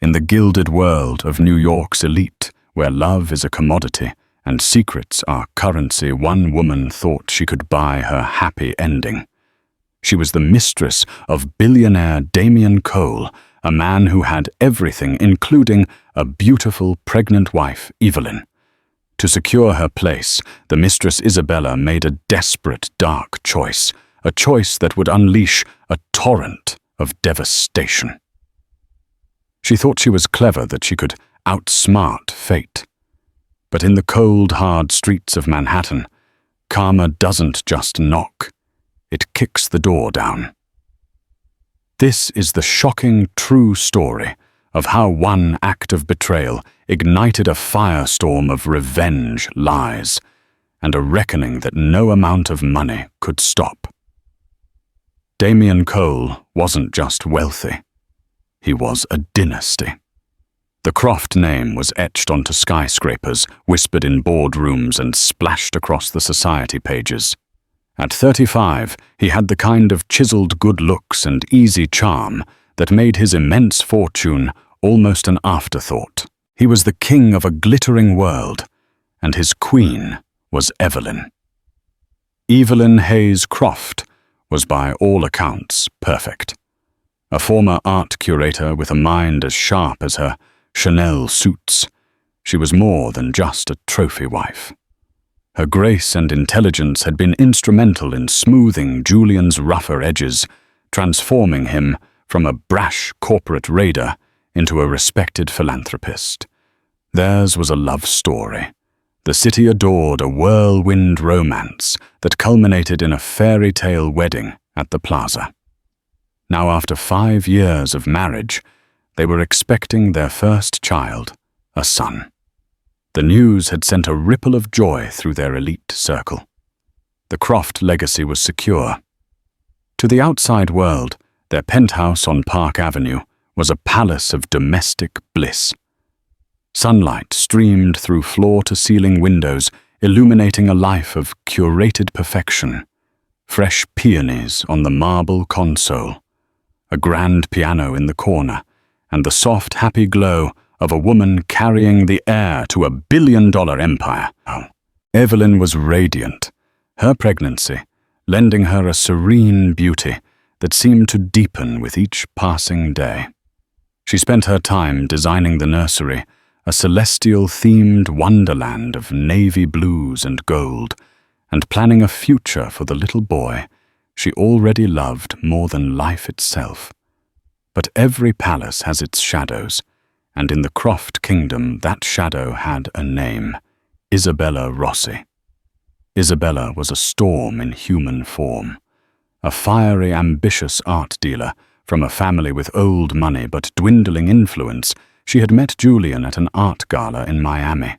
In the gilded world of New York's elite, where love is a commodity and secrets are currency, one woman thought she could buy her happy ending. She was the mistress of billionaire Damien Cole, a man who had everything, including a beautiful pregnant wife, Evelyn. To secure her place, the mistress Isabella made a desperate, dark choice, a choice that would unleash a torrent of devastation. She thought she was clever, that she could outsmart fate. But in the cold, hard streets of Manhattan, karma doesn't just knock, it kicks the door down. This is the shocking, true story of how one act of betrayal ignited a firestorm of revenge, lies, and a reckoning that no amount of money could stop. Damien Cole wasn't just wealthy. He was a dynasty. The Croft name was etched onto skyscrapers, whispered in boardrooms, and splashed across the society pages. At 35, he had the kind of chiseled good looks and easy charm that made his immense fortune almost an afterthought. He was the king of a glittering world, and his queen was Evelyn. Evelyn Hayes Croft was by all accounts perfect. A former art curator with a mind as sharp as her Chanel suits, she was more than just a trophy wife. Her grace and intelligence had been instrumental in smoothing Julian's rougher edges, transforming him from a brash corporate raider into a respected philanthropist. Theirs was a love story. The city adored a whirlwind romance that culminated in a fairy tale wedding at the plaza. Now, after 5 years of marriage, they were expecting their first child, a son. The news had sent a ripple of joy through their elite circle. The Croft legacy was secure. To the outside world, their penthouse on Park Avenue was a palace of domestic bliss. Sunlight streamed through floor-to-ceiling windows, illuminating a life of curated perfection. Fresh peonies on the marble console, a grand piano in the corner, and the soft, happy glow of a woman carrying the heir to a billion-dollar empire. Evelyn was radiant, her pregnancy lending her a serene beauty that seemed to deepen with each passing day. She spent her time designing the nursery, a celestial-themed wonderland of navy blues and gold, and planning a future for the little boy she already loved more than life itself. But every palace has its shadows, and in the Croft kingdom that shadow had a name: Isabella Rossi. Isabella was a storm in human form. A fiery, ambitious art dealer from a family with old money but dwindling influence, she had met Julian at an art gala in Miami.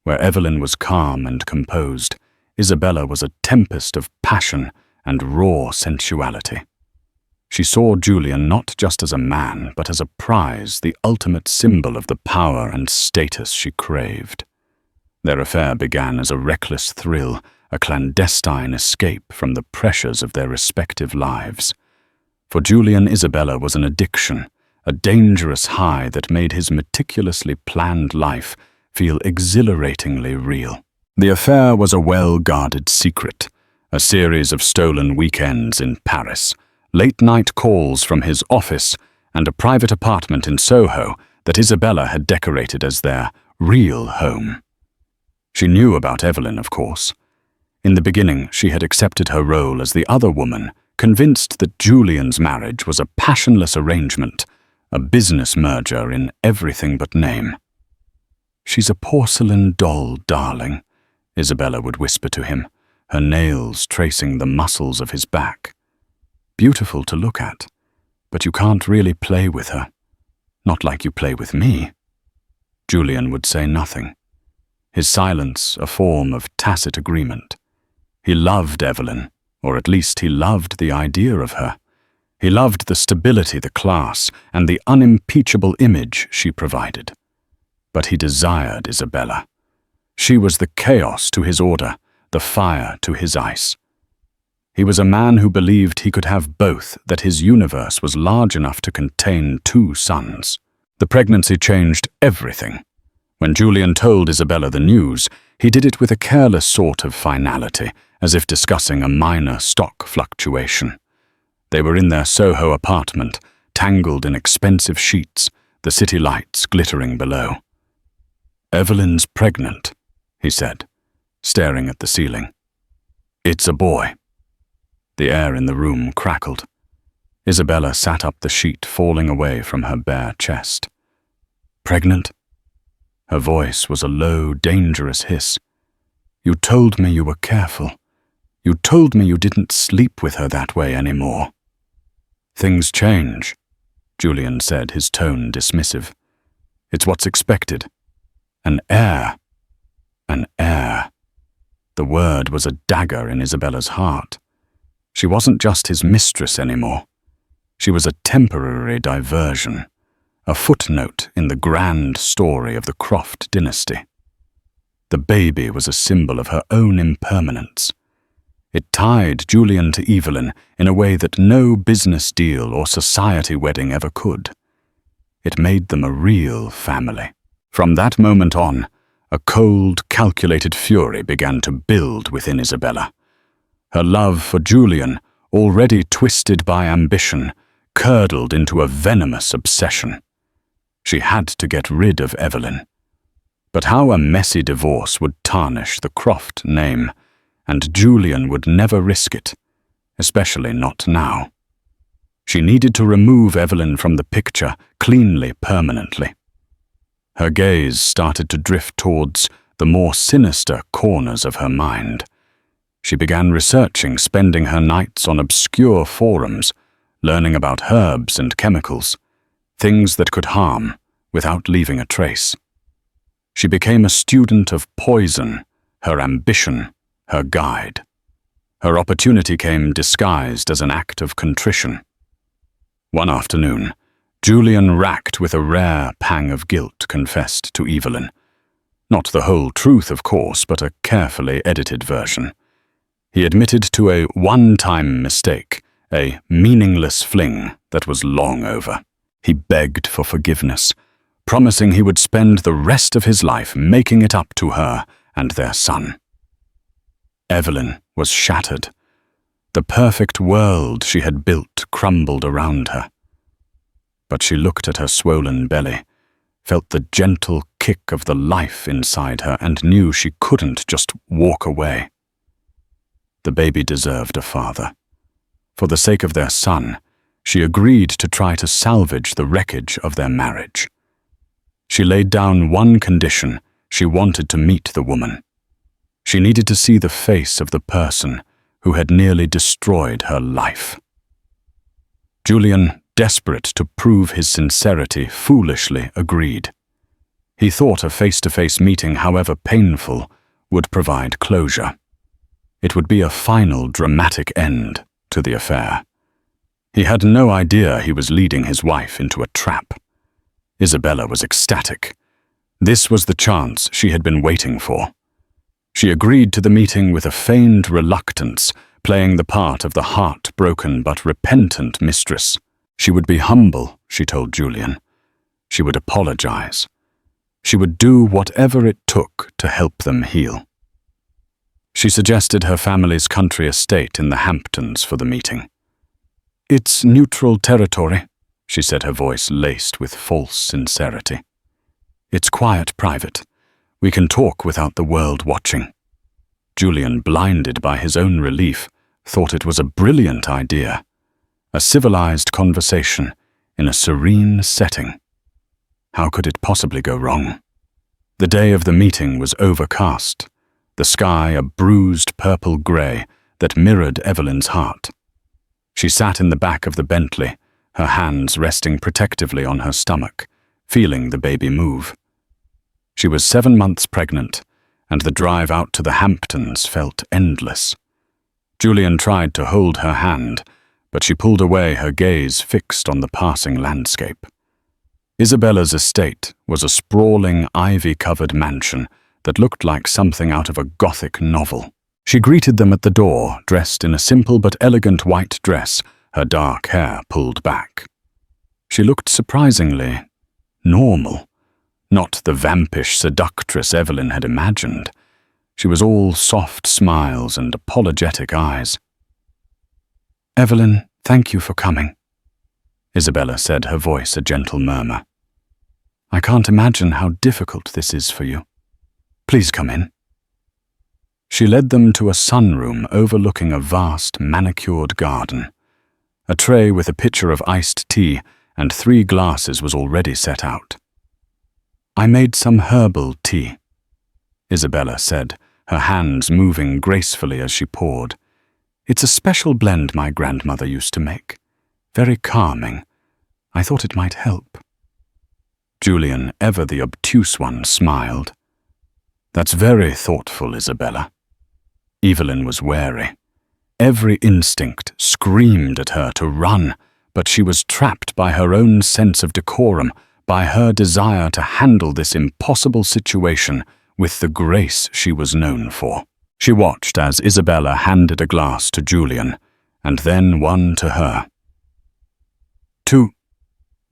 Where Evelyn was calm and composed, Isabella was a tempest of passion and raw sensuality. She saw Julian not just as a man, but as a prize, the ultimate symbol of the power and status she craved. Their affair began as a reckless thrill, a clandestine escape from the pressures of their respective lives. For Julian, Isabella was an addiction, a dangerous high that made his meticulously planned life feel exhilaratingly real. The affair was a well-guarded secret, a series of stolen weekends in Paris, late-night calls from his office, and a private apartment in Soho that Isabella had decorated as their real home. She knew about Evelyn, of course. In the beginning, she had accepted her role as the other woman, convinced that Julian's marriage was a passionless arrangement, a business merger in everything but name. "She's a porcelain doll, darling," Isabella would whisper to him, her nails tracing the muscles of his back. "Beautiful to look at, but you can't really play with her. Not like you play with me." Julian would say nothing, his silence a form of tacit agreement. He loved Evelyn, or at least he loved the idea of her. He loved the stability, the class, and the unimpeachable image she provided. But he desired Isabella. She was the chaos to his order, the fire to his ice. He was a man who believed he could have both, that his universe was large enough to contain 2 suns. The pregnancy changed everything. When Julian told Isabella the news, he did it with a careless sort of finality, as if discussing a minor stock fluctuation. They were in their Soho apartment, tangled in expensive sheets, the city lights glittering below. "Evelyn's pregnant," he said, staring at the ceiling. "It's a boy." The air in the room crackled. Isabella sat up the sheet, falling away from her bare chest. "Pregnant?" Her voice was a low, dangerous hiss. "You told me you were careful. You told me you didn't sleep with her that way anymore." "Things change," Julian said, his tone dismissive. "It's what's expected. An heir. An heir." The word was a dagger in Isabella's heart. She wasn't just his mistress anymore. She was a temporary diversion, a footnote in the grand story of the Croft dynasty. The baby was a symbol of her own impermanence. It tied Julian to Evelyn in a way that no business deal or society wedding ever could. It made them a real family. From that moment on, a cold, calculated fury began to build within Isabella. Her love for Julian, already twisted by ambition, curdled into a venomous obsession. She had to get rid of Evelyn. But how a messy divorce would tarnish the Croft name, and Julian would never risk it, especially not now. She needed to remove Evelyn from the picture cleanly, permanently. Her gaze started to drift towards the more sinister corners of her mind. She began researching, spending her nights on obscure forums, learning about herbs and chemicals, things that could harm without leaving a trace. She became a student of poison, her ambition, her guide. Her opportunity came disguised as an act of contrition. One afternoon, Julian, racked with a rare pang of guilt, confessed to Evelyn. Not the whole truth, of course, but a carefully edited version. He admitted to a one-time mistake, a meaningless fling that was long over. He begged for forgiveness, promising he would spend the rest of his life making it up to her and their son. Evelyn was shattered. The perfect world she had built crumbled around her. But she looked at her swollen belly, felt the gentle kick of the life inside her, and knew she couldn't just walk away. The baby deserved a father. For the sake of their son, she agreed to try to salvage the wreckage of their marriage. She laid down one condition: she wanted to meet the woman. She needed to see the face of the person who had nearly destroyed her life. Julian, desperate to prove his sincerity, foolishly agreed. He thought a face-to-face meeting, however painful, would provide closure. It would be a final dramatic end to the affair. He had no idea he was leading his wife into a trap. Isabella was ecstatic. This was the chance she had been waiting for. She agreed to the meeting with a feigned reluctance, playing the part of the heartbroken but repentant mistress. She would be humble, she told Julian. She would apologize. She would do whatever it took to help them heal. She suggested her family's country estate in the Hamptons for the meeting. "It's neutral territory," she said, her voice laced with false sincerity. "It's quiet, private. We can talk without the world watching." Julian, blinded by his own relief, thought it was a brilliant idea. A civilized conversation in a serene setting. How could it possibly go wrong? The day of the meeting was overcast, the sky a bruised purple-grey that mirrored Evelyn's heart. She sat in the back of the Bentley, her hands resting protectively on her stomach, feeling the baby move. She was 7 months pregnant, and the drive out to the Hamptons felt endless. Julian tried to hold her hand, but she pulled away, her gaze fixed on the passing landscape. Isabella's estate was a sprawling, ivy-covered mansion that looked like something out of a Gothic novel. She greeted them at the door, dressed in a simple but elegant white dress, her dark hair pulled back. She looked surprisingly normal, not the vampish seductress Evelyn had imagined. She was all soft smiles and apologetic eyes. "Evelyn, thank you for coming," Isabella said, her voice a gentle murmur. "I can't imagine how difficult this is for you. Please come in." She led them to a sunroom overlooking a vast, manicured garden. A tray with a pitcher of iced tea and 3 glasses was already set out. "I made some herbal tea," Isabella said, her hands moving gracefully as she poured. "It's a special blend my grandmother used to make. Very calming. I thought it might help." Julian, ever the obtuse one, smiled. "That's very thoughtful, Isabella." Evelyn was wary. Every instinct screamed at her to run, but she was trapped by her own sense of decorum, by her desire to handle this impossible situation with the grace she was known for. She watched as Isabella handed a glass to Julian, and then one to her. "To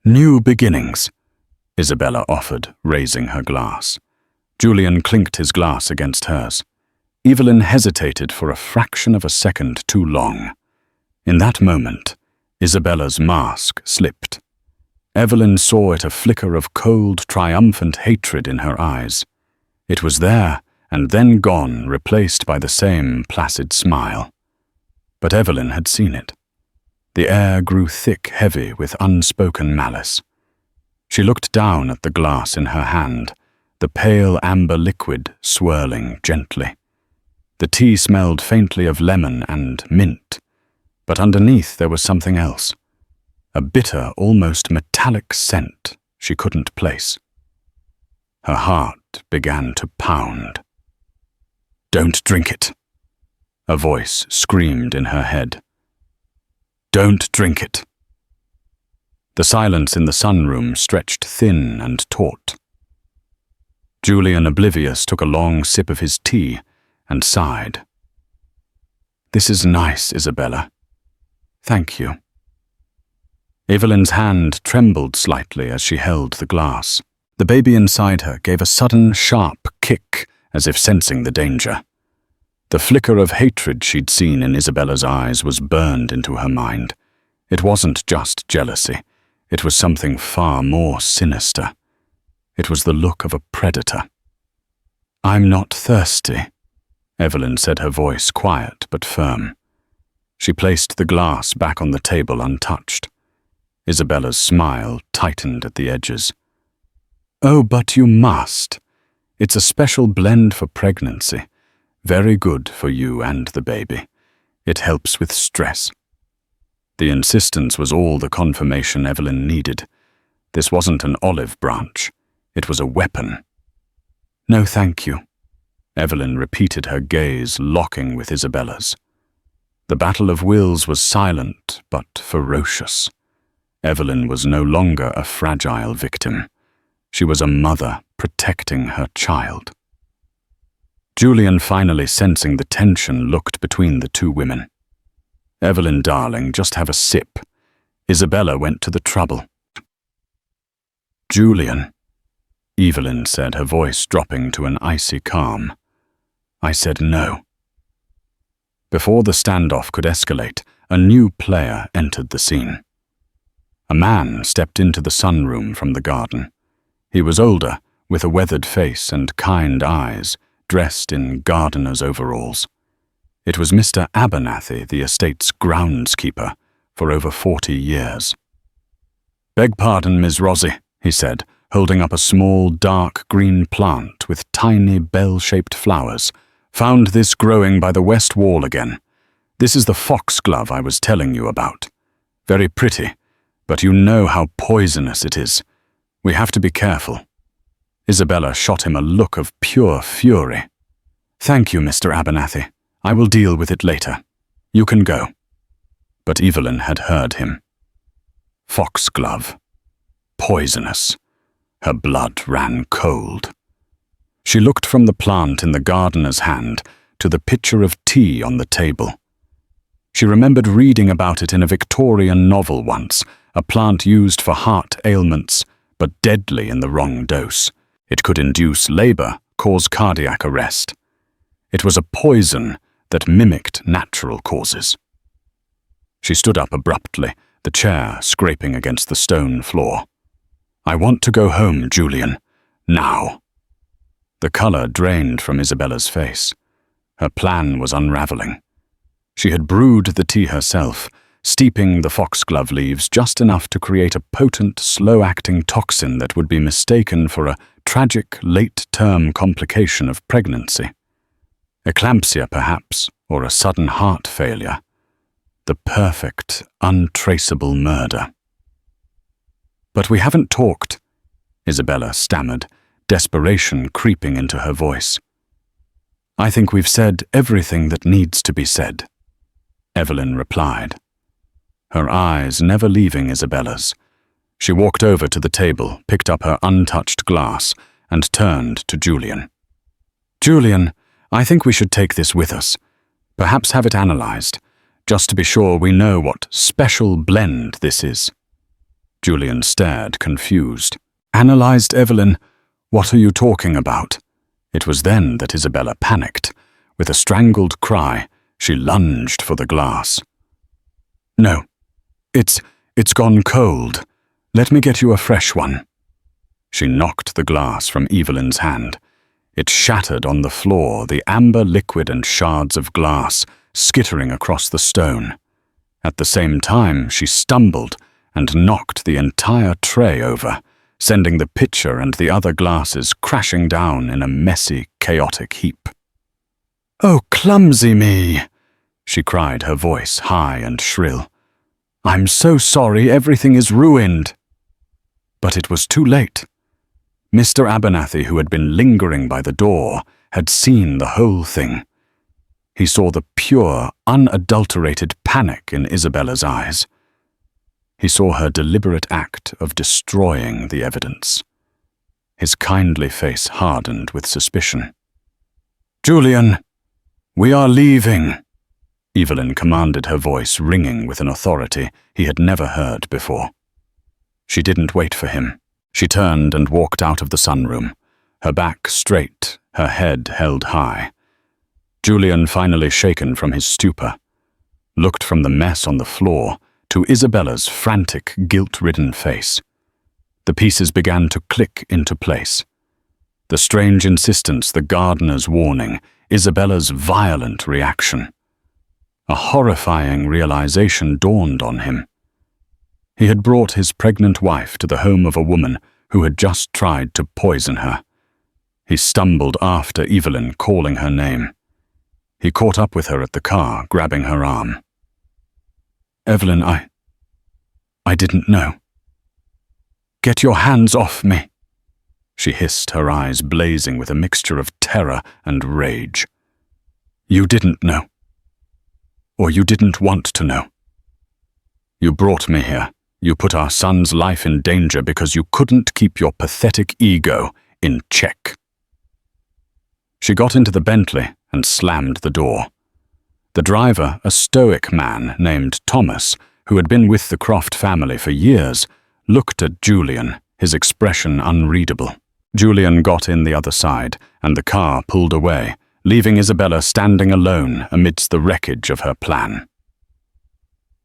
new beginnings," Isabella offered, raising her glass. Julian clinked his glass against hers. Evelyn hesitated for a fraction of a second too long. In that moment, Isabella's mask slipped. Evelyn saw it, a flicker of cold, triumphant hatred in her eyes. It was there, and then gone, replaced by the same placid smile. But Evelyn had seen it. The air grew thick, heavy with unspoken malice. She looked down at the glass in her hand, the pale amber liquid swirling gently. The tea smelled faintly of lemon and mint, but underneath there was something else. A bitter, almost metallic scent she couldn't place. Her heart began to pound. "Don't drink it," a voice screamed in her head. "Don't drink it." The silence in the sunroom stretched thin and taut. Julian, oblivious, took a long sip of his tea and sighed. "This is nice, Isabella. Thank you." Evelyn's hand trembled slightly as she held the glass. The baby inside her gave a sudden, sharp kick, as if sensing the danger. The flicker of hatred she'd seen in Isabella's eyes was burned into her mind. It wasn't just jealousy. It was something far more sinister. It was the look of a predator. "I'm not thirsty," Evelyn said, her voice quiet but firm. She placed the glass back on the table untouched. Isabella's smile tightened at the edges. "Oh, but you must. It's a special blend for pregnancy. Very good for you and the baby. It helps with stress." The insistence was all the confirmation Evelyn needed. This wasn't an olive branch. It was a weapon. "No, thank you." Evelyn repeated, her gaze locking with Isabella's. The battle of wills was silent but ferocious. Evelyn was no longer a fragile victim. She was a mother protecting her child. Julian, finally sensing the tension, looked between the two women. "Evelyn, darling, just have a sip." Isabella went to the trouble. "Julian," Evelyn said, her voice dropping to an icy calm. "I said no." Before the standoff could escalate, a new player entered the scene. A man stepped into the sunroom from the garden. He was older, with a weathered face and kind eyes, dressed in gardener's overalls. It was Mr. Abernathy, the estate's groundskeeper, for over 40 years. "Beg pardon, Miss Rossi," he said, holding up a small, dark green plant with tiny, bell-shaped flowers. "Found this growing by the west wall again. This is the foxglove I was telling you about. Very pretty, but you know how poisonous it is. We have to be careful." Isabella shot him a look of pure fury. "Thank you, Mr. Abernathy. I will deal with it later. You can go." But Evelyn had heard him. Foxglove. Poisonous. Her blood ran cold. She looked from the plant in the gardener's hand to the pitcher of tea on the table. She remembered reading about it in a Victorian novel once, a plant used for heart ailments, but deadly in the wrong dose. It could induce labor, cause cardiac arrest. It was a poison that mimicked natural causes. She stood up abruptly, the chair scraping against the stone floor. "I want to go home, Julian. Now." The color drained from Isabella's face. Her plan was unraveling. She had brewed the tea herself, steeping the foxglove leaves just enough to create a potent, slow-acting toxin that would be mistaken for a tragic, late-term complication of pregnancy. Eclampsia, perhaps, or a sudden heart failure. The perfect, untraceable murder. "But we haven't talked," Isabella stammered, desperation creeping into her voice. "I think we've said everything that needs to be said," Evelyn replied, her eyes never leaving Isabella's. She walked over to the table, picked up her untouched glass, and turned to Julian. "Julian, I think we should take this with us. Perhaps have it analyzed, just to be sure we know what special blend this is." Julian stared, confused. "Analyzed, Evelyn? What are you talking about?" It was then that Isabella panicked. With a strangled cry, she lunged for the glass. "No, it's gone cold. Let me get you a fresh one." She knocked the glass from Evelyn's hand. It shattered on the floor, the amber liquid and shards of glass skittering across the stone. At the same time, she stumbled and knocked the entire tray over, sending the pitcher and the other glasses crashing down in a messy, chaotic heap. "Oh, clumsy me!" she cried, her voice high and shrill. "I'm so sorry, everything is ruined." But it was too late. Mr. Abernathy, who had been lingering by the door, had seen the whole thing. He saw the pure, unadulterated panic in Isabella's eyes. He saw her deliberate act of destroying the evidence. His kindly face hardened with suspicion. "Julian, we are leaving," Evelyn commanded, her voice ringing with an authority he had never heard before. She didn't wait for him. She turned and walked out of the sunroom, her back straight, her head held high. Julian, finally shaken from his stupor, looked from the mess on the floor to Isabella's frantic, guilt-ridden face. The pieces began to click into place. The strange insistence, the gardener's warning, Isabella's violent reaction. A horrifying realization dawned on him. He had brought his pregnant wife to the home of a woman who had just tried to poison her. He stumbled after Evelyn, calling her name. He caught up with her at the car, grabbing her arm. "Evelyn, I didn't know." "Get your hands off me," she hissed, her eyes blazing with a mixture of terror and rage. "You didn't know. Or you didn't want to know. You brought me here. You put our son's life in danger because you couldn't keep your pathetic ego in check." She got into the Bentley and slammed the door. The driver, a stoic man named Thomas, who had been with the Croft family for years, looked at Julian, his expression unreadable. Julian got in the other side, and the car pulled away, leaving Isabella standing alone amidst the wreckage of her plan.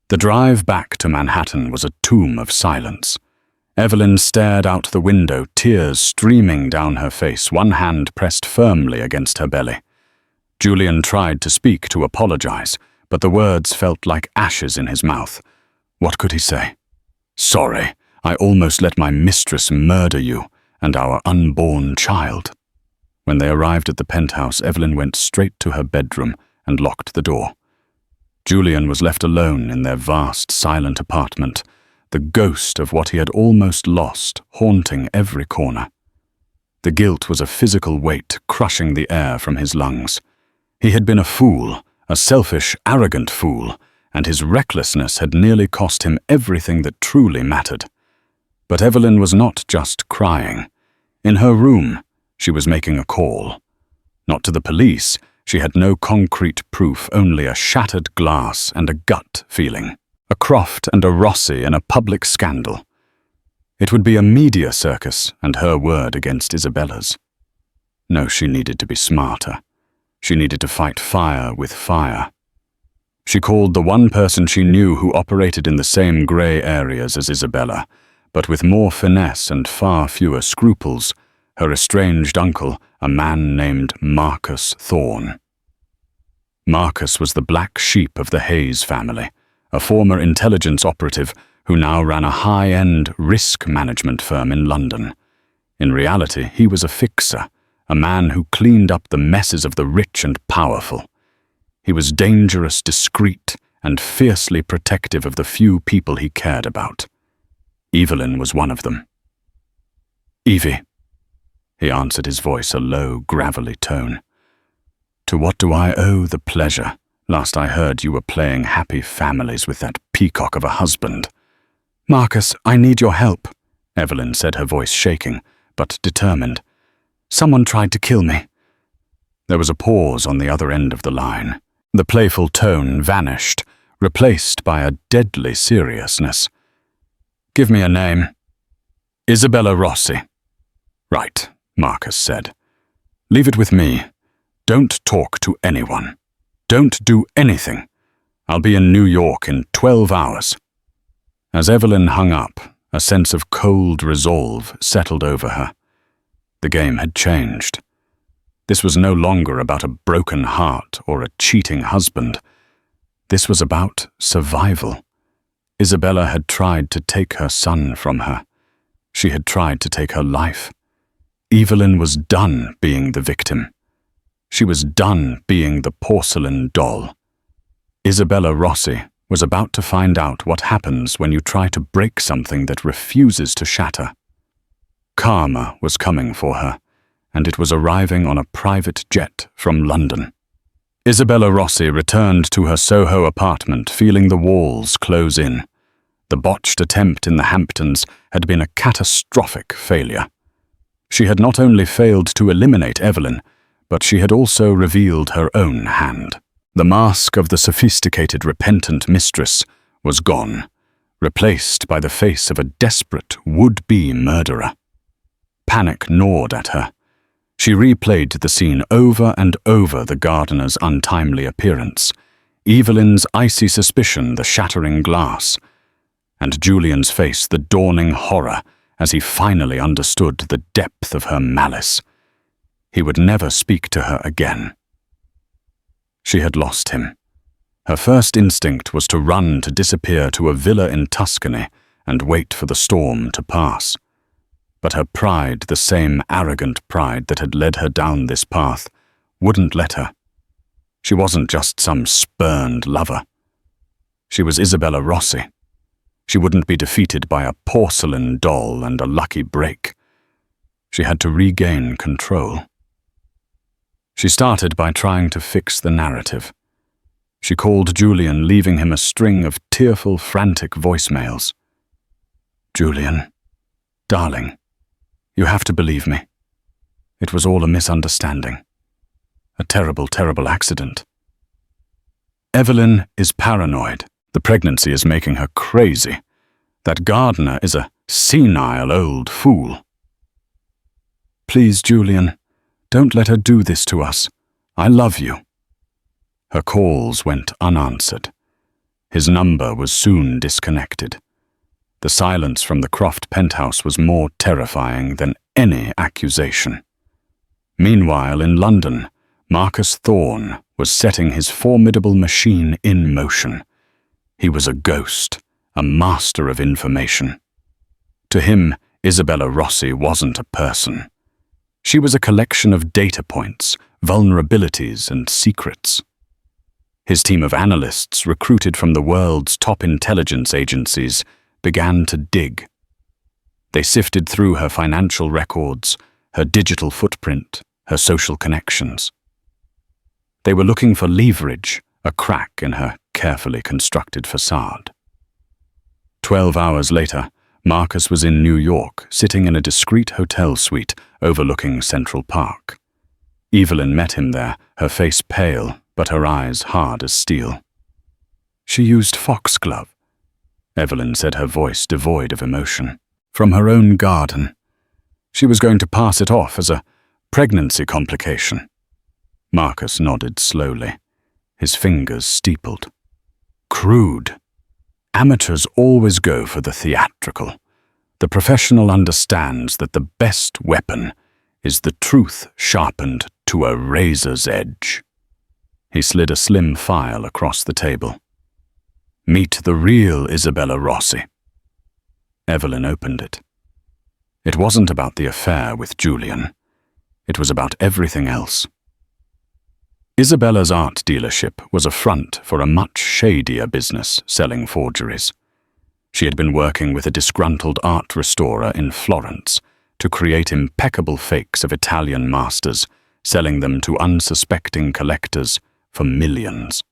The drive back to Manhattan was a tomb of silence. Evelyn stared out the window, tears streaming down her face, one hand pressed firmly against her belly. Julian tried to speak, to apologize, but the words felt like ashes in his mouth. What could he say? "Sorry, I almost let my mistress murder you and our unborn child." When they arrived at the penthouse, Evelyn went straight to her bedroom and locked the door. Julian was left alone in their vast, silent apartment, the ghost of what he had almost lost haunting every corner. The guilt was a physical weight crushing the air from his lungs. He had been a fool, a selfish, arrogant fool, and his recklessness had nearly cost him everything that truly mattered. But Evelyn was not just crying. In her room, she was making a call. Not to the police. She had no concrete proof, only a shattered glass and a gut feeling. A Croft and a Rossi in a public scandal. It would be a media circus and her word against Isabella's. No, she needed to be smarter. She needed to fight fire with fire. She called the one person she knew who operated in the same grey areas as Isabella, but with more finesse and far fewer scruples, her estranged uncle, a man named Marcus Thorne. Marcus was the black sheep of the Hayes family, a former intelligence operative who now ran a high-end risk management firm in London. In reality, he was a fixer, a man who cleaned up the messes of the rich and powerful. He was dangerous, discreet, and fiercely protective of the few people he cared about. Evelyn was one of them. "Evie," he answered, his voice a low, gravelly tone. "To what do I owe the pleasure? Last I heard you were playing happy families with that peacock of a husband." "Marcus, I need your help," Evelyn said, her voice shaking, but determined. "Someone tried to kill me." There was a pause on the other end of the line. The playful tone vanished, replaced by a deadly seriousness. "Give me a name." "Isabella Rossi." "Right," Marcus said. "Leave it with me. Don't talk to anyone. Don't do anything. I'll be in New York in 12 hours. As Evelyn hung up, a sense of cold resolve settled over her. The game had changed. This was no longer about a broken heart or a cheating husband. This was about survival. Isabella had tried to take her son from her. She had tried to take her life. Evelyn was done being the victim. She was done being the porcelain doll. Isabella Rossi was about to find out what happens when you try to break something that refuses to shatter. Karma was coming for her, and it was arriving on a private jet from London. Isabella Rossi returned to her Soho apartment feeling the walls close in. The botched attempt in the Hamptons had been a catastrophic failure. She had not only failed to eliminate Evelyn, but she had also revealed her own hand. The mask of the sophisticated, repentant mistress was gone, replaced by the face of a desperate, would-be murderer. Panic gnawed at her. She replayed the scene over and over, the gardener's untimely appearance, Evelyn's icy suspicion, the shattering glass, and Julian's face, the dawning horror, as he finally understood the depth of her malice. He would never speak to her again. She had lost him. Her first instinct was to run, to disappear to a villa in Tuscany and wait for the storm to pass. But her pride, the same arrogant pride that had led her down this path, wouldn't let her. She wasn't just some spurned lover. She was Isabella Rossi. She wouldn't be defeated by a porcelain doll and a lucky break. She had to regain control. She started by trying to fix the narrative. She called Julian, leaving him a string of tearful, frantic voicemails. "Julian, darling, you have to believe me. It was all a misunderstanding. A terrible, terrible accident. Evelyn is paranoid. The pregnancy is making her crazy. That gardener is a senile old fool. Please, Julian, don't let her do this to us. I love you." Her calls went unanswered. His number was soon disconnected. The silence from the Croft penthouse was more terrifying than any accusation. Meanwhile, in London, Marcus Thorne was setting his formidable machine in motion. He was a ghost, a master of information. To him, Isabella Rossi wasn't a person. She was a collection of data points, vulnerabilities, and secrets. His team of analysts, recruited from the world's top intelligence agencies, began to dig. They sifted through her financial records, her digital footprint, her social connections. They were looking for leverage, a crack in her carefully constructed facade. 12 hours later, Marcus was in New York, sitting in a discreet hotel suite overlooking Central Park. Evelyn met him there, her face pale, but her eyes hard as steel. "She used foxglove," Evelyn said, her voice devoid of emotion. from her own garden. She was going to pass it off as a pregnancy complication. Marcus nodded slowly, his fingers steepled. Crude. Amateurs always go for the theatrical. The professional understands that the best weapon is the truth sharpened to a razor's edge. He slid a slim file across the table. Meet the real Isabella Rossi. Evelyn opened it. It wasn't about the affair with Julian. It was about everything else. Isabella's art dealership was a front for a much shadier business selling forgeries. She had been working with a disgruntled art restorer in Florence to create impeccable fakes of Italian masters, selling them to unsuspecting collectors for millions.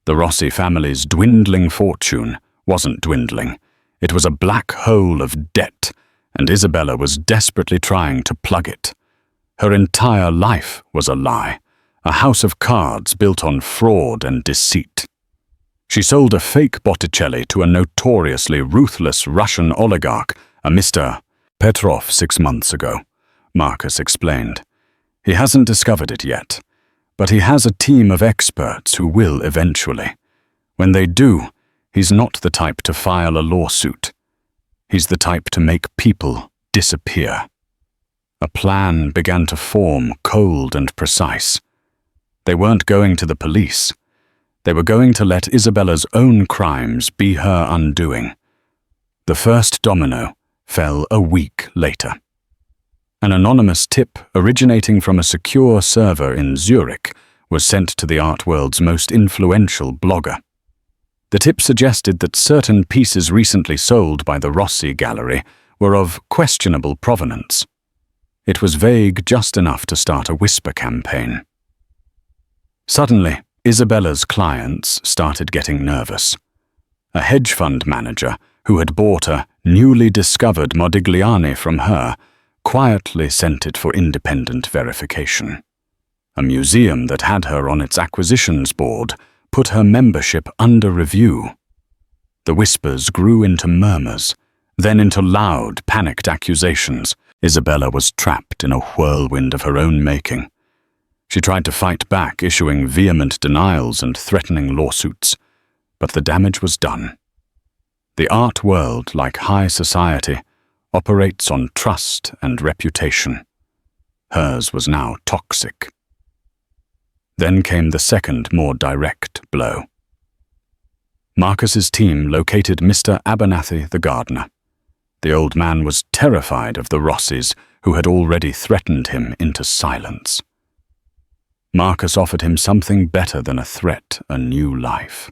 The Rossi family's dwindling fortune wasn't dwindling. It was a black hole of debt, and Isabella was desperately trying to plug it. Her entire life was a lie, a house of cards built on fraud and deceit. She sold a fake Botticelli to a notoriously ruthless Russian oligarch, a Mr. Petrov, 6 months ago, Marcus explained. He hasn't discovered it yet, but he has a team of experts who will eventually. When they do, he's not the type to file a lawsuit. He's the type to make people disappear. A plan began to form, cold and precise. They weren't going to the police. They were going to let Isabella's own crimes be her undoing. The first domino fell a week later. An anonymous tip originating from a secure server in Zurich was sent to the art world's most influential blogger. The tip suggested that certain pieces recently sold by the Rossi Gallery were of questionable provenance. It was vague just enough to start a whisper campaign. Suddenly, Isabella's clients started getting nervous. A hedge fund manager who had bought a newly discovered Modigliani from her quietly sent it for independent verification. A museum that had her on its acquisitions board put her membership under review. The whispers grew into murmurs, then into loud, panicked accusations. Isabella was trapped in a whirlwind of her own making. She tried to fight back, issuing vehement denials and threatening lawsuits, but the damage was done. The art world, like high society, operates on trust and reputation. Hers was now toxic. Then came the second, more direct blow. Marcus's team located Mr. Abernathy the gardener. The old man was terrified of the Rossis, who had already threatened him into silence. Marcus offered him something better than a threat, a new life.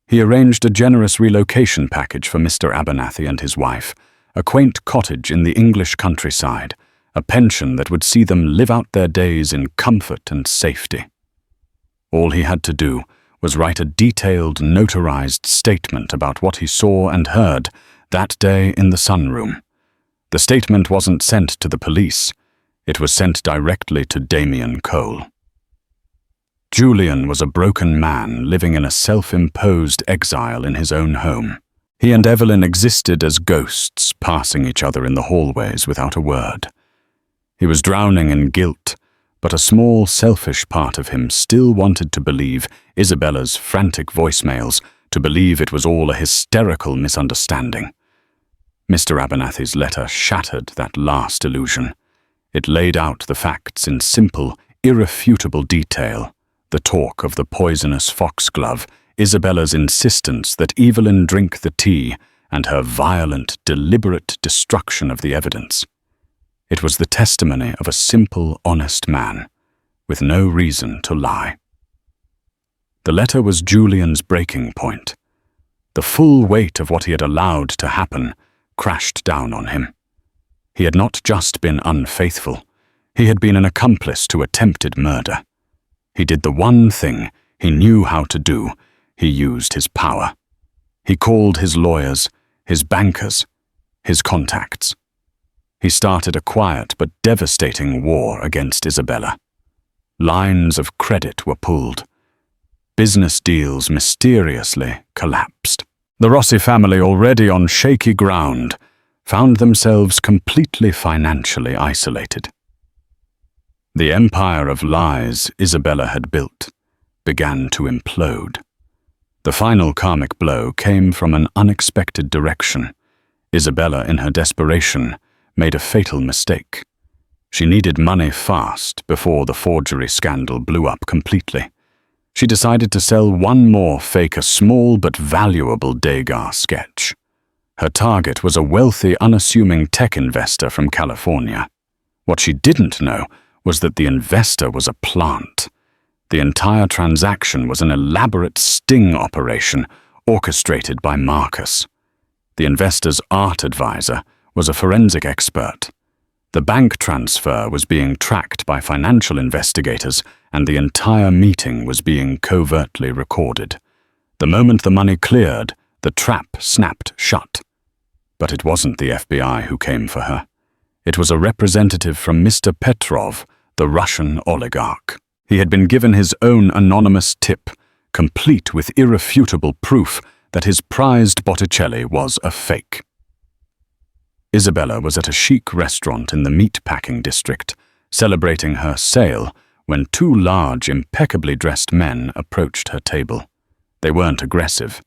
He arranged a generous relocation package for Mr. Abernathy and his wife, a quaint cottage in the English countryside, a pension that would see them live out their days in comfort and safety. All he had to do was write a detailed, notarized statement about what he saw and heard that day in the sunroom. The statement wasn't sent to the police. It was sent directly to Damien Cole. Julian was a broken man living in a self-imposed exile in his own home. He and Evelyn existed as ghosts, passing each other in the hallways without a word. He was drowning in guilt, but a small, selfish part of him still wanted to believe Isabella's frantic voicemails, to believe it was all a hysterical misunderstanding. Mr. Abernathy's letter shattered that last illusion. It laid out the facts in simple, irrefutable detail: the talk of the poisonous foxglove, Isabella's insistence that Evelyn drink the tea, and her violent, deliberate destruction of the evidence. It was the testimony of a simple, honest man, with no reason to lie. The letter was Julian's breaking point. The full weight of what he had allowed to happen crashed down on him. He had not just been unfaithful, he had been an accomplice to attempted murder. He did the one thing he knew how to do. He used his power. He called his lawyers, his bankers, his contacts. He started a quiet but devastating war against Isabella. Lines of credit were pulled. Business deals mysteriously collapsed. The Rossi family, already on shaky ground, found themselves completely financially isolated. The empire of lies Isabella had built began to implode. The final karmic blow came from an unexpected direction. Isabella, in her desperation, made a fatal mistake. She needed money fast before the forgery scandal blew up completely. She decided to sell one more fake, a small but valuable Degas sketch. Her target was a wealthy, unassuming tech investor from California. What she didn't know was that the investor was a plant. The entire transaction was an elaborate sting operation orchestrated by Marcus. The investor's art advisor was a forensic expert. The bank transfer was being tracked by financial investigators, and the entire meeting was being covertly recorded. The moment the money cleared, the trap snapped shut. But it wasn't the FBI who came for her. It was a representative from Mr. Petrov, the Russian oligarch. He had been given his own anonymous tip, complete with irrefutable proof that his prized Botticelli was a fake. Isabella was at a chic restaurant in the meat-packing district, celebrating her sale, when two large, impeccably dressed men approached her table. They weren't aggressive.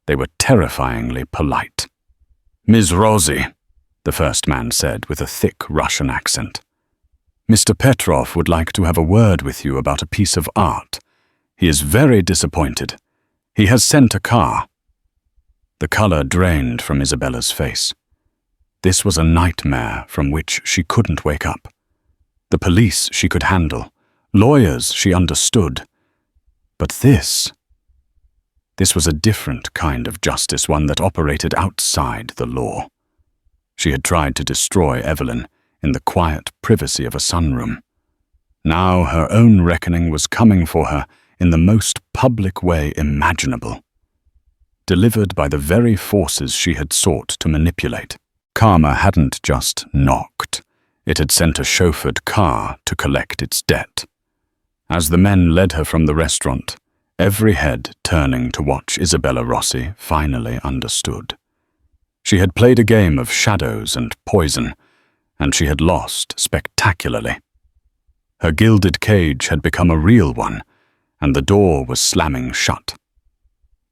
They were terrifyingly polite. "Ms. Rossi," the first man said with a thick Russian accent. "Mr. Petrov would like to have a word with you about a piece of art. He is very disappointed. He has sent a car." The color drained from Isabella's face. This was a nightmare from which she couldn't wake up. The police she could handle, lawyers she understood. But this was a different kind of justice, one that operated outside the law. She had tried to destroy Evelyn in the quiet privacy of a sunroom. Now her own reckoning was coming for her in the most public way imaginable, delivered by the very forces she had sought to manipulate. Karma hadn't just knocked. It had sent a chauffeured car to collect its debt. As the men led her from the restaurant, every head turning to watch Isabella Rossi finally understood. She had played a game of shadows and poison, and she had lost spectacularly. Her gilded cage had become a real one, and the door was slamming shut.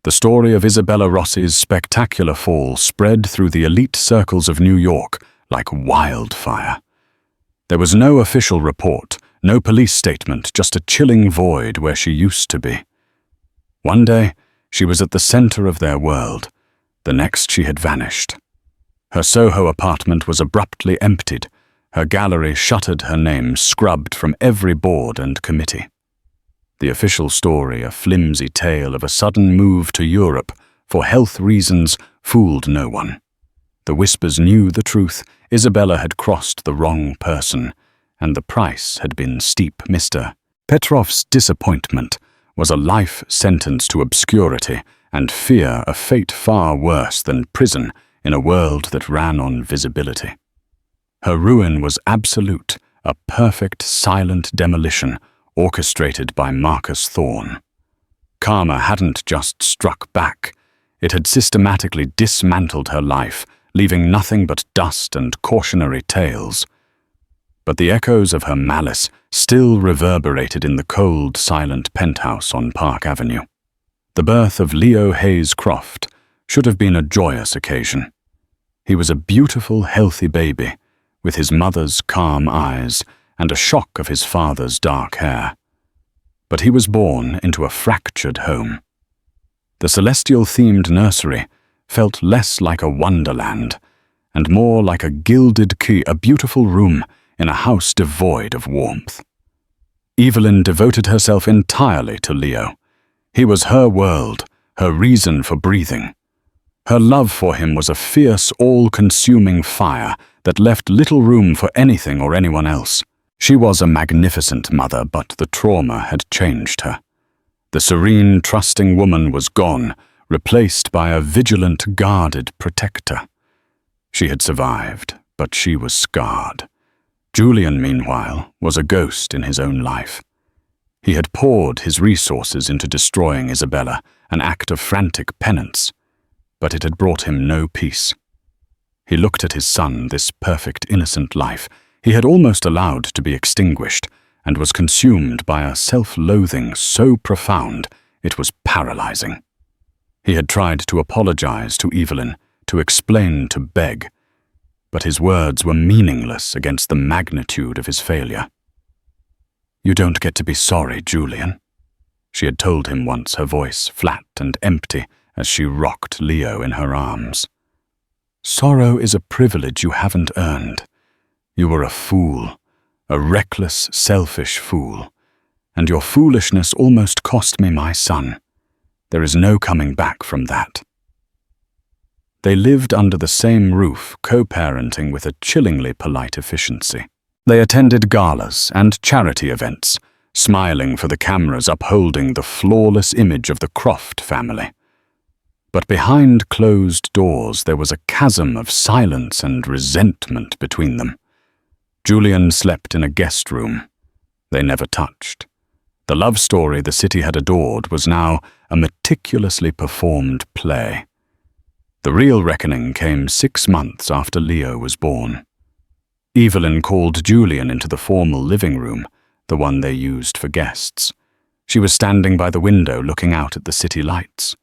The story of Isabella Rossi's spectacular fall spread through the elite circles of New York like wildfire. There was no official report, no police statement, just a chilling void where she used to be. One day, she was at the center of their world. The next, she had vanished. Her Soho apartment was abruptly emptied. Her gallery shuttered, her name scrubbed from every board and committee. The official story, a flimsy tale of a sudden move to Europe for health reasons, fooled no one. The whispers knew the truth. Isabella had crossed the wrong person, and the price had been steep. Mr. Petrov's disappointment was a life sentence to obscurity and fear, a fate far worse than prison in a world that ran on visibility. Her ruin was absolute, a perfect silent demolition, orchestrated by Marcus Thorne. Karma hadn't just struck back. It had systematically dismantled her life, leaving nothing but dust and cautionary tales. But the echoes of her malice still reverberated in the cold, silent penthouse on Park Avenue. The birth of Leo Hayes Croft should have been a joyous occasion. He was a beautiful, healthy baby, with his mother's calm eyes and a shock of his father's dark hair. But he was born into a fractured home. The celestial-themed nursery felt less like a wonderland and more like a gilded key, a beautiful room in a house devoid of warmth. Evelyn devoted herself entirely to Leo. He was her world, her reason for breathing. Her love for him was a fierce, all-consuming fire that left little room for anything or anyone else. She was a magnificent mother, but the trauma had changed her. The serene, trusting woman was gone, replaced by a vigilant, guarded protector. She had survived, but she was scarred. Julian, meanwhile, was a ghost in his own life. He had poured his resources into destroying Isabella, an act of frantic penance. but it had brought him no peace. He looked at his son, this perfect, innocent life he had almost allowed to be extinguished, and was consumed by a self-loathing so profound it was paralyzing. He had tried to apologize to Evelyn, to explain, to beg, but his words were meaningless against the magnitude of his failure. "You don't get to be sorry, Julian," she had told him once, her voice flat and empty as she rocked Leo in her arms. "Sorrow is a privilege you haven't earned. You were a fool, a reckless, selfish fool, and your foolishness almost cost me my son. There is no coming back from that." They lived under the same roof, co-parenting with a chillingly polite efficiency. They attended galas and charity events, smiling for the cameras upholding the flawless image of the Croft family. But behind closed doors there was a chasm of silence and resentment between them. Julian slept in a guest room. They never touched. The love story the city had adored was now a meticulously performed play. The real reckoning came 6 months after Leo was born. Evelyn called Julian into the formal living room, the one they used for guests. She was standing by the window looking out at the city lights.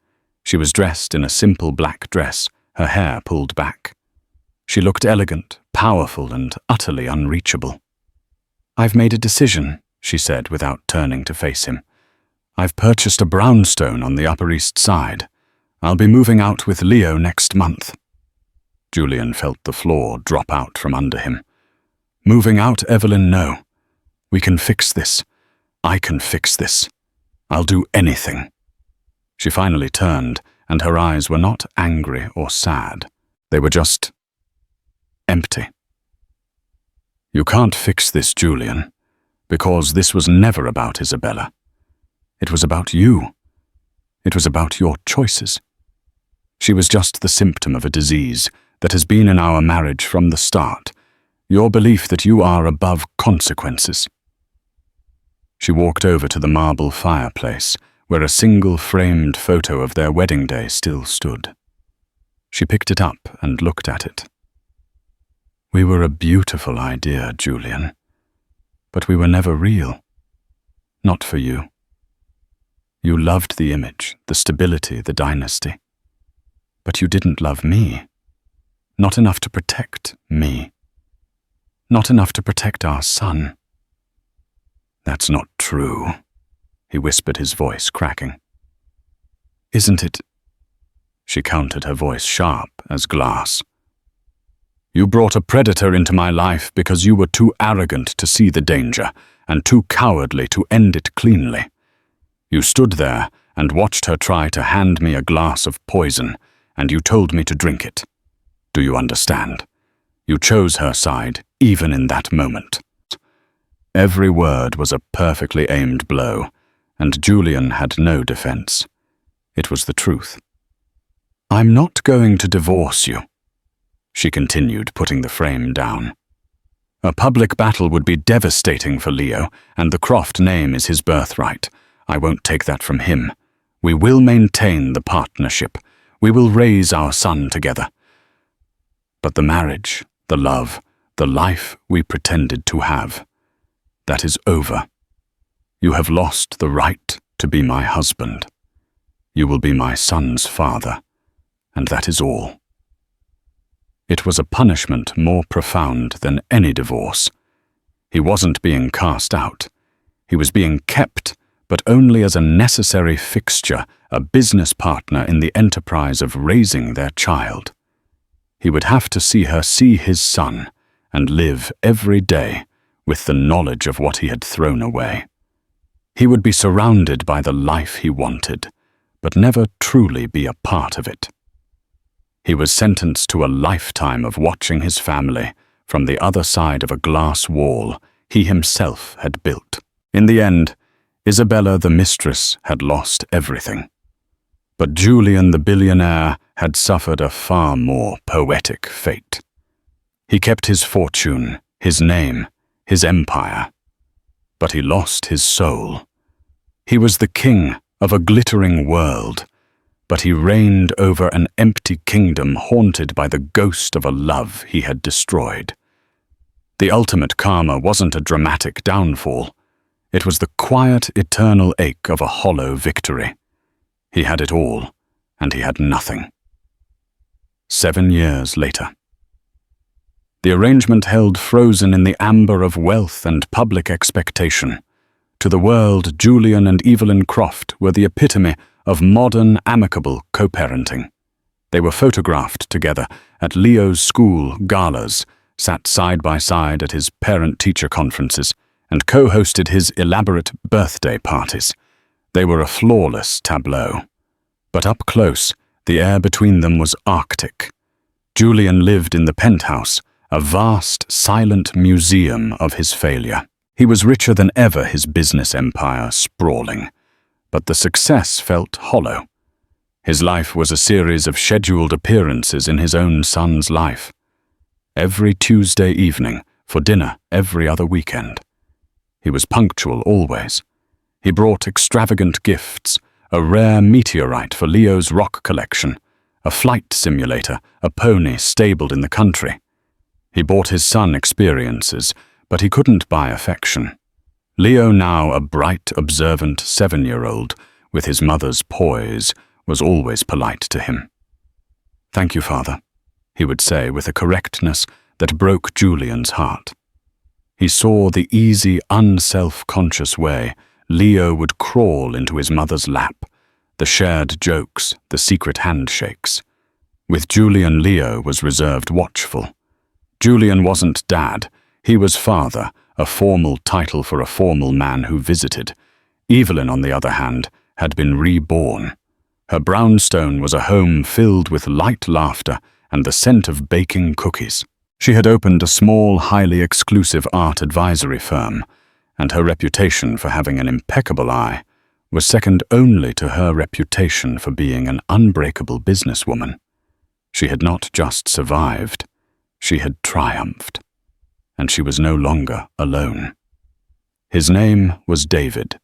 She was dressed in a simple black dress, her hair pulled back. She looked elegant, powerful, and utterly unreachable. "I've made a decision," she said without turning to face him. "I've purchased a brownstone on the Upper East Side. I'll be moving out with Leo next month." Julian felt the floor drop out from under him. "Moving out, Evelyn, no. We can fix this. I can fix this. I'll do anything." She finally turned, and her eyes were not angry or sad. They were just empty. "You can't fix this, Julian, because this was never about Isabella. It was about you. It was about your choices. She was just the symptom of a disease that has been in our marriage from the start, your belief that you are above consequences." She walked over to the marble fireplace, where a single framed photo of their wedding day still stood. She picked it up and looked at it. "We were a beautiful idea, Julian, but we were never real. Not for you. You loved the image, the stability, the dynasty. But you didn't love me. Not enough to protect me. Not enough to protect our son." "That's not true," he whispered, his voice cracking. "Isn't it?" She countered, her voice sharp as glass. "You brought a predator into my life because you were too arrogant to see the danger and too cowardly to end it cleanly. You stood there and watched her try to hand me a glass of poison, and you told me to drink it. Do you understand? You chose her side, even in that moment." Every word was a perfectly aimed blow, and Julian had no defense. It was the truth. "I'm not going to divorce you," she continued, putting the frame down. "A public battle would be devastating for Leo, and the Croft name is his birthright. I won't take that from him. We will maintain the partnership. We will raise our son together. But the marriage, the love, the life we pretended to have, that is over. You have lost the right to be my husband. You will be my son's father, and that is all." It was a punishment more profound than any divorce. He wasn't being cast out. He was being kept, but only as a necessary fixture, a business partner in the enterprise of raising their child. He would have to see her see his son and live every day with the knowledge of what he had thrown away. He would be surrounded by the life he wanted, but never truly be a part of it. He was sentenced to a lifetime of watching his family from the other side of a glass wall he himself had built. In the end, Isabella the Mistress had lost everything. But Julian the Billionaire had suffered a far more poetic fate. He kept his fortune, his name, his empire, but he lost his soul. He was the king of a glittering world, but he reigned over an empty kingdom haunted by the ghost of a love he had destroyed. The ultimate karma wasn't a dramatic downfall. It was the quiet, eternal ache of a hollow victory. He had it all, and he had nothing. 7 years later. The arrangement held frozen in the amber of wealth and public expectation. To the world, Julian and Evelyn Croft were the epitome of modern, amicable co-parenting. They were photographed together at Leo's school galas, sat side by side at his parent-teacher conferences, and co-hosted his elaborate birthday parties. They were a flawless tableau. But up close, the air between them was arctic. Julian lived in the penthouse, a vast, silent museum of his failure. He was richer than ever, his business empire sprawling. But the success felt hollow. His life was a series of scheduled appearances in his own son's life. Every Tuesday evening, for dinner every other weekend. He was punctual always. He brought extravagant gifts, a rare meteorite for Leo's rock collection, a flight simulator, a pony stabled in the country. He bought his son experiences, but he couldn't buy affection. Leo, now a bright, observant 7-year-old, with his mother's poise, was always polite to him. "Thank you, Father," he would say with a correctness that broke Julian's heart. He saw the easy, unself-conscious way Leo would crawl into his mother's lap, the shared jokes, the secret handshakes. With Julian, Leo was reserved watchful. Julian wasn't dad, he was father, a formal title for a formal man who visited. Evelyn, on the other hand, had been reborn. Her brownstone was a home filled with light laughter and the scent of baking cookies. She had opened a small, highly exclusive art advisory firm, and her reputation for having an impeccable eye was second only to her reputation for being an unbreakable businesswoman. She had not just survived, she had triumphed, and she was no longer alone. His name was David,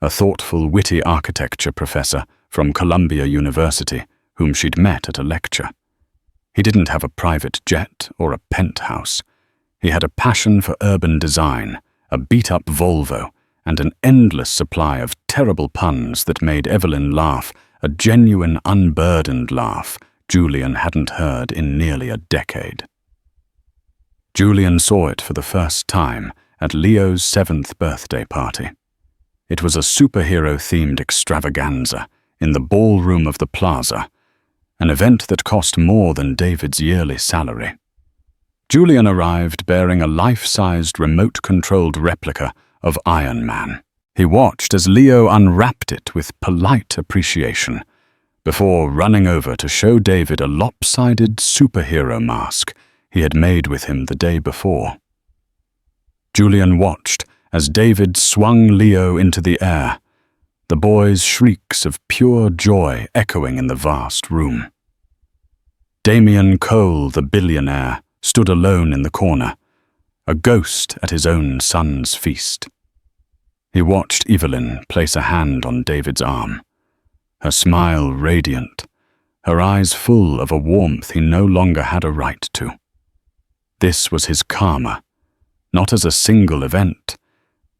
a thoughtful, witty architecture professor from Columbia University whom she'd met at a lecture. He didn't have a private jet or a penthouse. He had a passion for urban design, a beat-up Volvo, and an endless supply of terrible puns that made Evelyn laugh, a genuine, unburdened laugh Julian hadn't heard in nearly a decade. Julian saw it for the first time at Leo's 7th birthday party. It was a superhero-themed extravaganza in the ballroom of the plaza, an event that cost more than David's yearly salary. Julian arrived bearing a life-sized remote-controlled replica of Iron Man. He watched as Leo unwrapped it with polite appreciation, before running over to show David a lopsided superhero mask he had made with him the day before. Julian watched as David swung Leo into the air, the boy's shrieks of pure joy echoing in the vast room. Damien Cole, the billionaire, stood alone in the corner, a ghost at his own son's feast. He watched Evelyn place a hand on David's arm, her smile radiant, her eyes full of a warmth he no longer had a right to. This was his karma, not as a single event,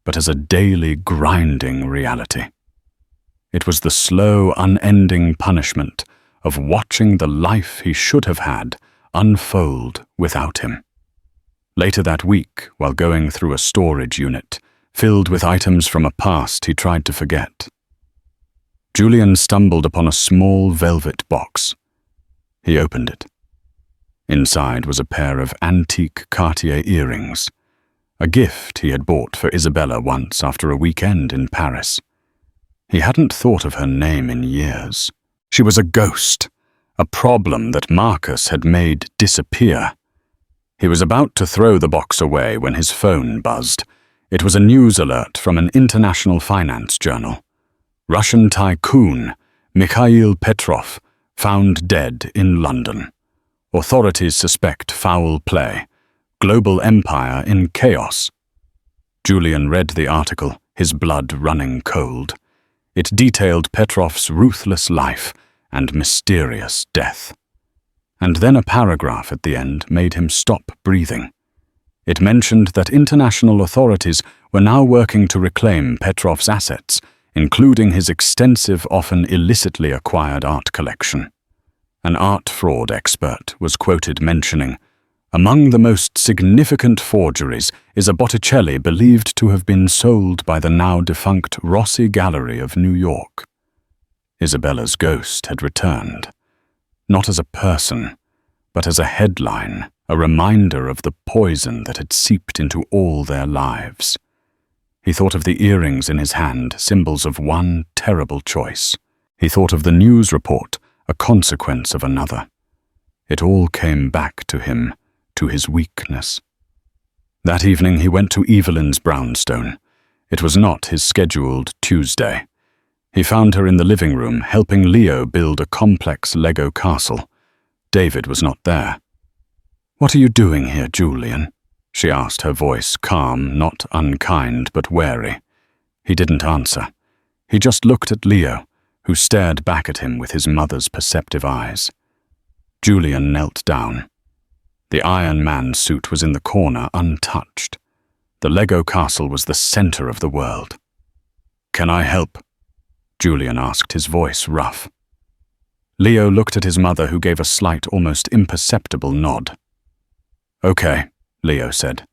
but as a daily grinding reality. It was the slow, unending punishment of watching the life he should have had unfold without him. Later that week, while going through a storage unit filled with items from a past he tried to forget, Julian stumbled upon a small velvet box. He opened it. Inside was a pair of antique Cartier earrings, a gift he had bought for Isabella once after a weekend in Paris. He hadn't thought of her name in years. She was a ghost, a problem that Marcus had made disappear. He was about to throw the box away when his phone buzzed. It was a news alert from an international finance journal. Russian tycoon Mikhail Petrov found dead in London. Authorities suspect foul play. Global empire in chaos. Julian read the article, his blood running cold. It detailed Petrov's ruthless life and mysterious death. And then a paragraph at the end made him stop breathing. It mentioned that international authorities were now working to reclaim Petrov's assets, including his extensive, often illicitly acquired art collection. An art fraud expert was quoted mentioning, "Among the most significant forgeries is a Botticelli believed to have been sold by the now-defunct Rossi Gallery of New York." Isabella's ghost had returned, not as a person, but as a headline, a reminder of the poison that had seeped into all their lives. He thought of the earrings in his hand, symbols of one terrible choice. He thought of the news report, a consequence of another. It all came back to him, to his weakness. That evening he went to Evelyn's brownstone. It was not his scheduled Tuesday. He found her in the living room, helping Leo build a complex Lego castle. David was not there. "What are you doing here, Julian?" she asked, her voice calm, not unkind, but wary. He didn't answer. He just looked at Leo, who stared back at him with his mother's perceptive eyes. Julian knelt down. The Iron Man suit was in the corner, untouched. The Lego castle was the center of the world. "Can I help?" Julian asked, his voice rough. Leo looked at his mother, who gave a slight, almost imperceptible nod. "Okay," Leo said.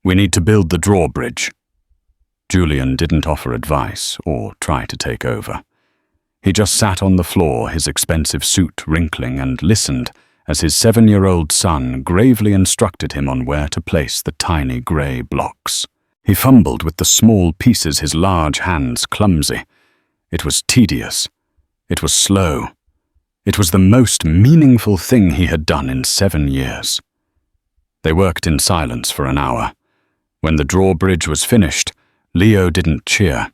"We need to build the drawbridge." Julian didn't offer advice or try to take over. He just sat on the floor, his expensive suit wrinkling, and listened as his 7-year-old son gravely instructed him on where to place the tiny grey blocks. He fumbled with the small pieces, his large hands clumsy. It was tedious. It was slow. It was the most meaningful thing he had done in 7 years. They worked in silence for an hour. When the drawbridge was finished, Leo didn't cheer.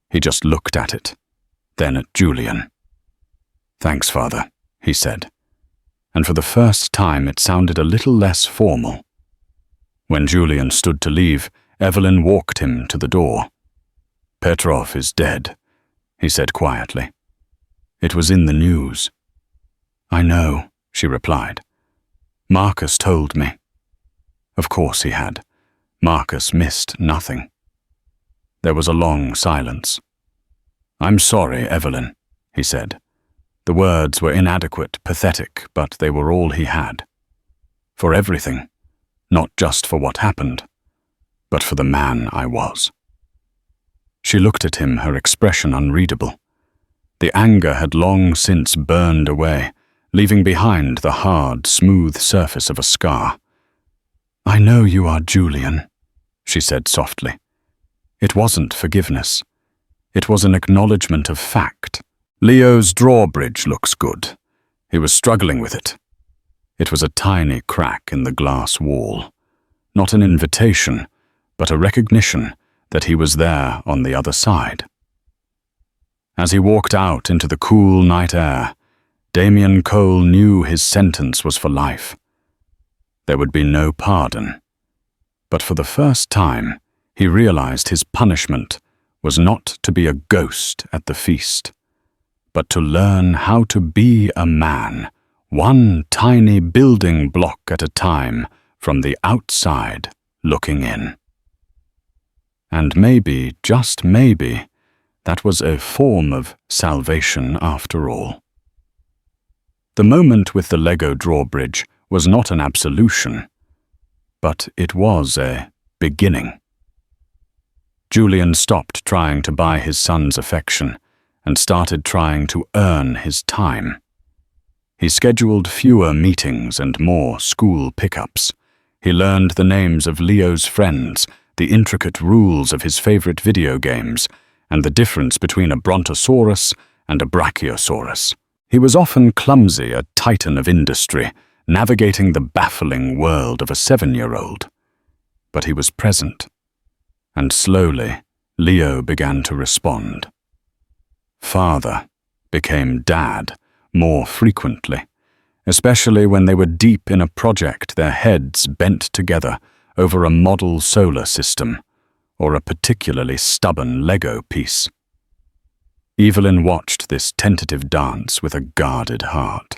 He just looked at it, then at Julian. "Thanks, Father," he said. And for the first time it sounded a little less formal. When Julian stood to leave, Evelyn walked him to the door. "Petrov is dead," he said quietly. "It was in the news." "I know," she replied. "Marcus told me." Of course he had. Marcus missed nothing. There was a long silence. "I'm sorry, Evelyn," he said. The words were inadequate, pathetic, but they were all he had. For everything, not just for what happened, but for the man I was. She looked at him, her expression unreadable. The anger had long since burned away, leaving behind the hard, smooth surface of a scar. "I know you are Julian," she said softly. It wasn't forgiveness. It was an acknowledgement of fact. "Leo's drawbridge looks good." He was struggling with it. It was a tiny crack in the glass wall. Not an invitation, but a recognition that he was there on the other side. As he walked out into the cool night air, Damien Cole knew his sentence was for life. There would be no pardon. But for the first time, he realized his punishment was not to be a ghost at the feast, but to learn how to be a man, one tiny building block at a time, from the outside looking in. And maybe, just maybe, that was a form of salvation after all. The moment with the Lego drawbridge was not an absolution, but it was a beginning. Julian stopped trying to buy his son's affection and started trying to earn his time. He scheduled fewer meetings and more school pickups. He learned the names of Leo's friends, the intricate rules of his favorite video games, and the difference between a brontosaurus and a brachiosaurus. He was often clumsy, a titan of industry, navigating the baffling world of a 7-year-old. But he was present. And slowly, Leo began to respond. Father became dad more frequently, especially when they were deep in a project, their heads bent together over a model solar system or a particularly stubborn Lego piece. Evelyn watched this tentative dance with a guarded heart.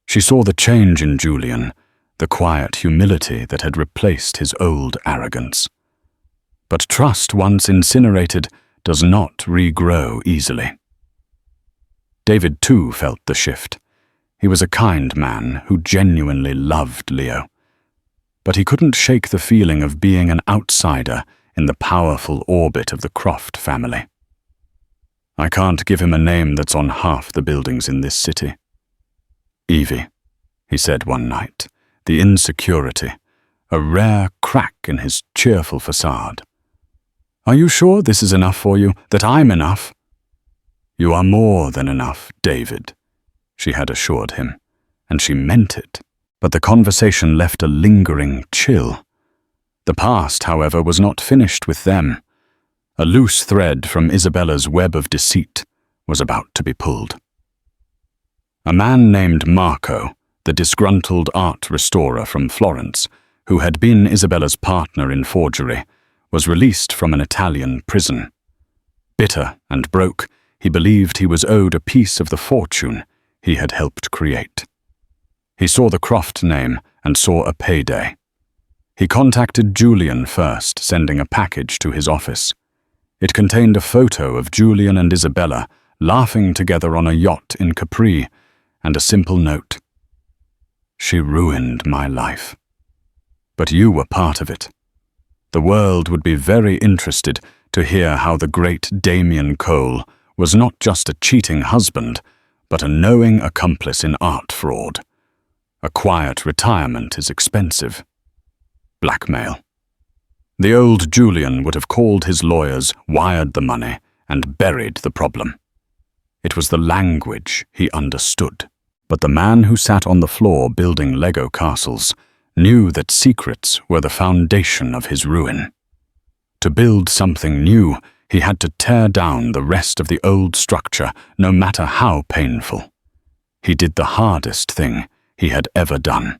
She saw the change in Julian, the quiet humility that had replaced his old arrogance. But trust once incinerated does not regrow easily. David too felt the shift. He was a kind man who genuinely loved Leo. But he couldn't shake the feeling of being an outsider in the powerful orbit of the Croft family. I can't give him a name that's on half the buildings in this city. Evie, he said one night, the insecurity, a rare crack in his cheerful facade. Are you sure this is enough for you, that I'm enough? You are more than enough, David, she had assured him, and she meant it. But the conversation left a lingering chill. The past, however, was not finished with them. A loose thread from Isabella's web of deceit was about to be pulled. A man named Marco, the disgruntled art restorer from Florence, who had been Isabella's partner in Forgery, was released from an Italian prison. Bitter and broke, he believed he was owed a piece of the fortune he had helped create. He saw the Croft name and saw a payday. He contacted Julian first, sending a package to his office. It contained a photo of Julian and Isabella laughing together on a yacht in Capri, and a simple note. She ruined my life. But you were part of it. The world would be very interested to hear how the great Damien Cole was not just a cheating husband, but a knowing accomplice in art fraud. A quiet retirement is expensive. Blackmail. The old Julian would have called his lawyers, wired the money, and buried the problem. It was the language he understood. But the man who sat on the floor building Lego castles knew that secrets were the foundation of his ruin. To build something new, he had to tear down the rest of the old structure, no matter how painful. He did the hardest thing he had ever done.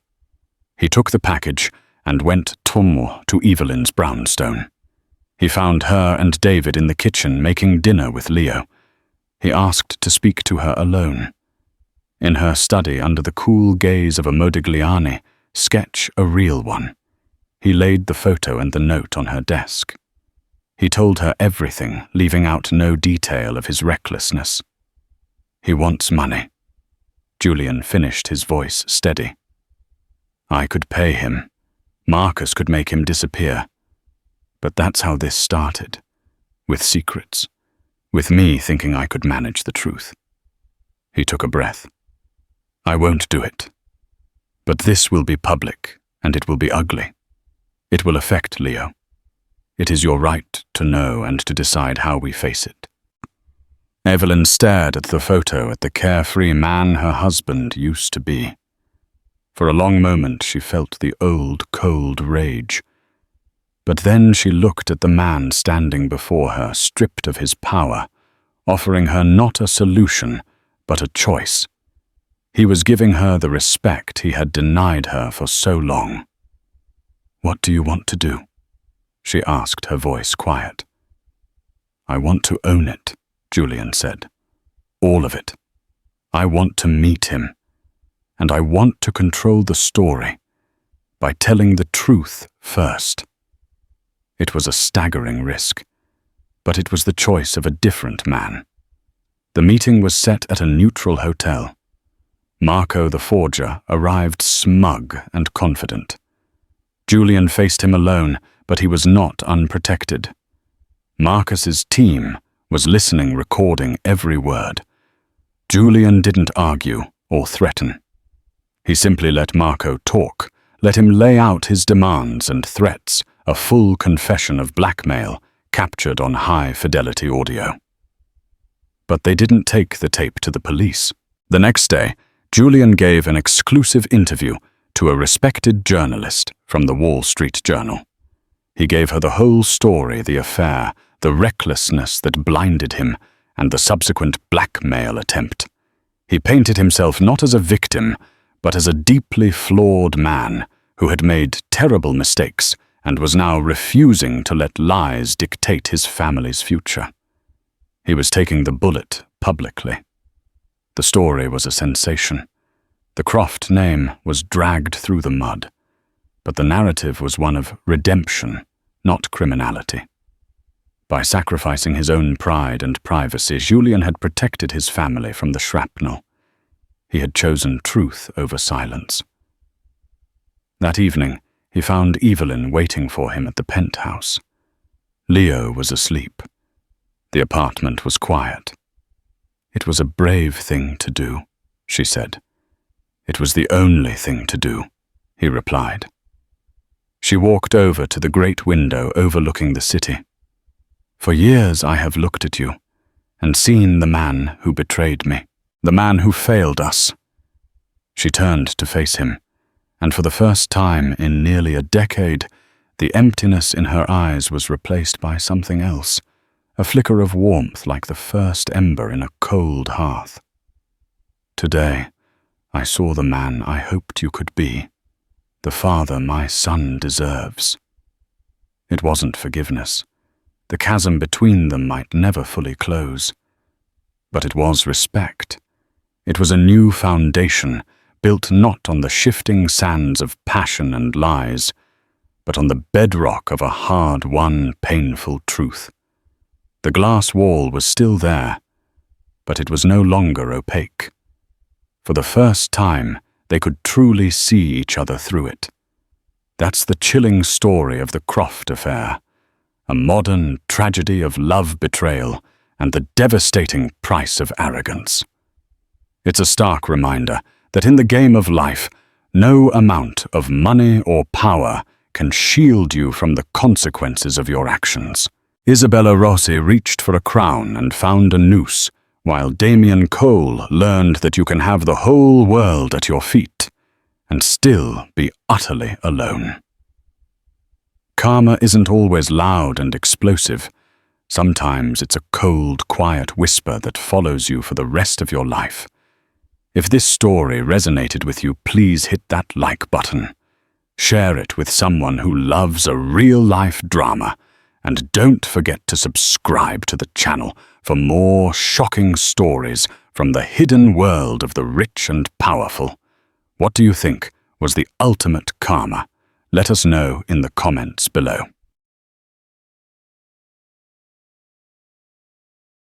He took the package and went to Evelyn's brownstone. He found her and David in the kitchen making dinner with Leo. He asked to speak to her alone. In her study, under the cool gaze of a Modigliani, sketch a real one. He laid the photo and the note on her desk. He told her everything, leaving out no detail of his recklessness. He wants money. Julian finished, his voice steady. I could pay him. Marcus could make him disappear. But that's how this started. With secrets. With me thinking I could manage the truth. He took a breath. I won't do it. But this will be public, and it will be ugly. It will affect Leo. It is your right to know and to decide how we face it. Evelyn stared at the photo, at the carefree man her husband used to be. For a long moment she felt the old, cold rage. But then she looked at the man standing before her, stripped of his power, offering her not a solution, but a choice. He was giving her the respect he had denied her for so long. What do you want to do? She asked, her voice quiet. I want to own it, Julian said. All of it. I want to meet him. And I want to control the story by telling the truth first. It was a staggering risk, but it was the choice of a different man. The meeting was set at a neutral hotel. Marco the forger arrived smug and confident. Julian faced him alone, but he was not unprotected. Marcus's team was listening, recording every word. Julian didn't argue or threaten. He simply let Marco talk, let him lay out his demands and threats, a full confession of blackmail captured on high-fidelity audio. But they didn't take the tape to the police. The next day, Julian gave an exclusive interview to a respected journalist from the Wall Street Journal. He gave her the whole story, the affair, the recklessness that blinded him, and the subsequent blackmail attempt. He painted himself not as a victim, but as a deeply flawed man who had made terrible mistakes and was now refusing to let lies dictate his family's future. He was taking the bullet publicly. The story was a sensation. The Croft name was dragged through the mud, but the narrative was one of redemption, not criminality. By sacrificing his own pride and privacy, Julian had protected his family from the shrapnel. He had chosen truth over silence. That evening, he found Evelyn waiting for him at the penthouse. Leo was asleep. The apartment was quiet. "It was a brave thing to do," she said. "It was the only thing to do," he replied. She walked over to the great window overlooking the city. "For years I have looked at you and seen the man who betrayed me, the man who failed us." She turned to face him, and for the first time in nearly a decade, the emptiness in her eyes was replaced by something else, a flicker of warmth like the first ember in a cold hearth. "Today, I saw the man I hoped you could be, the father my son deserves." It wasn't forgiveness. The chasm between them might never fully close. But it was respect. It was a new foundation, built not on the shifting sands of passion and lies, but on the bedrock of a hard-won, painful truth. The glass wall was still there, but it was no longer opaque. For the first time, they could truly see each other through it. That's the chilling story of the Croft affair, a modern tragedy of love betrayal and the devastating price of arrogance. It's a stark reminder that in the game of life, no amount of money or power can shield you from the consequences of your actions. Isabella Rossi reached for a crown and found a noose, while Damien Cole learned that you can have the whole world at your feet and still be utterly alone. Karma isn't always loud and explosive. Sometimes it's a cold, quiet whisper that follows you for the rest of your life. If this story resonated with you, please hit that like button. Share it with someone who loves a real-life drama, and don't forget to subscribe to the channel for more shocking stories from the hidden world of the rich and powerful. What do you think was the ultimate karma? Let us know in the comments below.